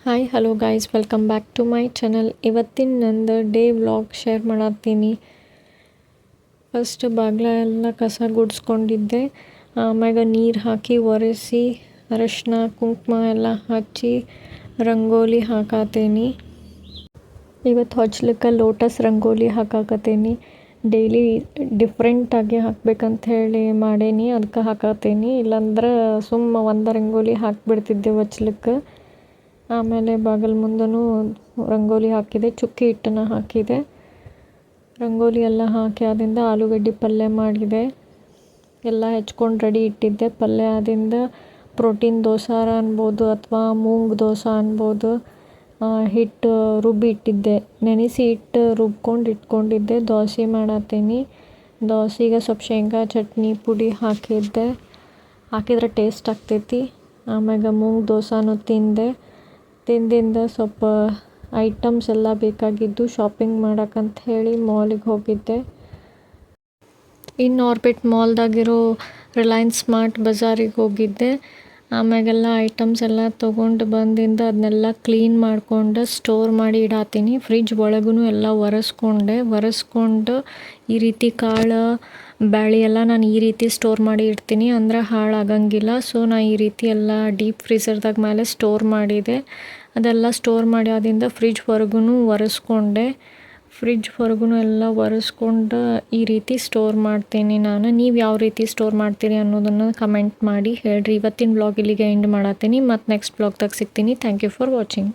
Hi hello guys, welcome back to my channel. ಇವತ್ತಿನ ನಂದು day vlog share ಮಾಡತ್ತೀನಿ. First ಬಾಗಿಲ ಎಲ್ಲ ಕಸ ಗುಡಿಸ್ಕೊಂಡಿದ್ದೆ. ಆಮ್ಯಾಗ ನೀರು ಹಾಕಿ ಒರೆಸಿ ಅರಶಿನ ಕುಂಕುಮ ಎಲ್ಲ ಹಚ್ಚಿ ರಂಗೋಲಿ ಹಾಕತ್ತೀನಿ. ಇವತ್ತು ಹೊಚ್ಲಿಕ್ಕೆ ಲೋಟಸ್ ರಂಗೋಲಿ ಹಾಕಾಕತ್ತೀನಿ. ಡೈಲಿ ಡಿಫ್ರೆಂಟಾಗಿ ಹಾಕ್ಬೇಕಂತ ಹೇಳಿ ಮಾಡೇನಿ, ಅದಕ್ಕೆ ಹಾಕತ್ತೀನಿ. ಇಲ್ಲಾಂದ್ರೆ ಸುಮ್ಮ ಒಂದು ರಂಗೋಲಿ ಹಾಕಿಬಿಡ್ತಿದ್ದೆ ಹೊಚ್ಲಿಕ್ಕೆ. ಆಮೇಲೆ ಬಾಗಿಲ ಮುಂದೂ ರಂಗೋಲಿ ಹಾಕಿದೆ, ಚುಕ್ಕಿ ಹಿಟ್ಟನ್ನು ಹಾಕಿದೆ. ರಂಗೋಲಿ ಎಲ್ಲ ಹಾಕಿ ಆದಿಂದ ಆಲೂಗಡ್ಡೆ ಪಲ್ಯ ಮಾಡಿದೆ. ಎಲ್ಲ ಹೆಚ್ಕೊಂಡು ರೆಡಿ ಇಟ್ಟಿದ್ದೆ. ಪಲ್ಯ ಆದಿಂದ ಪ್ರೋಟೀನ್ ದೋಸಾರ ಅನ್ಬೋದು ಅಥವಾ ಮೂಂಗ್ ದೋಸೆ ಅನ್ಬೋದು. ಹಿಟ್ಟು ರುಬ್ಬಿ ಇಟ್ಟಿದ್ದೆ, ನೆನೆಸಿ ಹಿಟ್ಟು ರುಬ್ಕೊಂಡು ಇಟ್ಕೊಂಡಿದ್ದೆ. ದೋಸೆ ಮಾಡತ್ತೀನಿ. ದೋಸೆಗೆ ಸ್ವಲ್ಪ ಶೇಂಗಾ ಚಟ್ನಿ ಪುಡಿ ಹಾಕಿದ್ರೆ ಟೇಸ್ಟ್ ಆಗ್ತೈತಿ. ಆಮ್ಯಾಗ ಮೂಂಗ್ ದೋಸೆನೂ ತಿಂದಿಂದ ಸ್ವಲ್ಪ ಐಟಮ್ಸ್ ಎಲ್ಲ ಬೇಕಾಗಿದ್ದು ಶಾಪಿಂಗ್ ಮಾಡೋಕ್ಕಂತ ಹೇಳಿ ಮಾಲಿಗೆ ಹೋಗಿದ್ದೆ. ಇನ್ನು ಆರ್ಬಿಟ್ ಮಾಲ್ದಾಗಿರೋ ರಿಲಯನ್ಸ್ ಸ್ಮಾರ್ಟ್ ಬಜಾರಿಗೆ ಹೋಗಿದ್ದೆ. ಆಮ್ಯಾಗೆಲ್ಲ ಐಟಮ್ಸ್ ಎಲ್ಲ ತೊಗೊಂಡು ಬಂದಿಂದ ಅದನ್ನೆಲ್ಲ ಕ್ಲೀನ್ ಮಾಡ್ಕೊಂಡು ಸ್ಟೋರ್ ಮಾಡಿ ಇಡತ್ತೀನಿ. ಫ್ರಿಜ್ ಒಳಗೂ ಎಲ್ಲ ಒರೆಸ್ಕೊಂಡು ಈ ರೀತಿ ಕಾಳು ಬ್ಯಾಳಿ ಎಲ್ಲ ನಾನು ಈ ರೀತಿ ಸ್ಟೋರ್ ಮಾಡಿ ಇಡ್ತೀನಿ, ಅಂದ್ರೆ ಹಾಳಾಗಂಗಿಲ್ಲ. ಸೊ ನಾನು ಈ ರೀತಿ ಎಲ್ಲ ಡೀಪ್ ಫ್ರೀಝರ್ದಾಗ ಮೇಲೆ ಸ್ಟೋರ್ ಮಾಡಿದೆ. ಅದೆಲ್ಲ ಸ್ಟೋರ್ ಮಾಡಿ ಆದಿಂದ ಫ್ರಿಜ್ ಹೊರಗೂ ಎಲ್ಲ ಒರೆಸ್ಕೊಂಡು ಈ ರೀತಿ ಸ್ಟೋರ್ ಮಾಡ್ತೀನಿ ನಾನು. ನೀವು ಯಾವ ರೀತಿ ಸ್ಟೋರ್ ಮಾಡ್ತೀರಿ ಅನ್ನೋದನ್ನು ಕಮೆಂಟ್ ಮಾಡಿ ಹೇಳ್ರಿ. ಇವತ್ತಿನ ವ್ಲಾಗ್ ಇಲ್ಲಿಗೆ ಎಂಡ್ ಮಾಡತ್ತೀನಿ. ಮತ್ತು ನೆಕ್ಸ್ಟ್ ವ್ಲಾಗ್ದಾಗ ಸಿಗ್ತೀನಿ. Thank you for watching.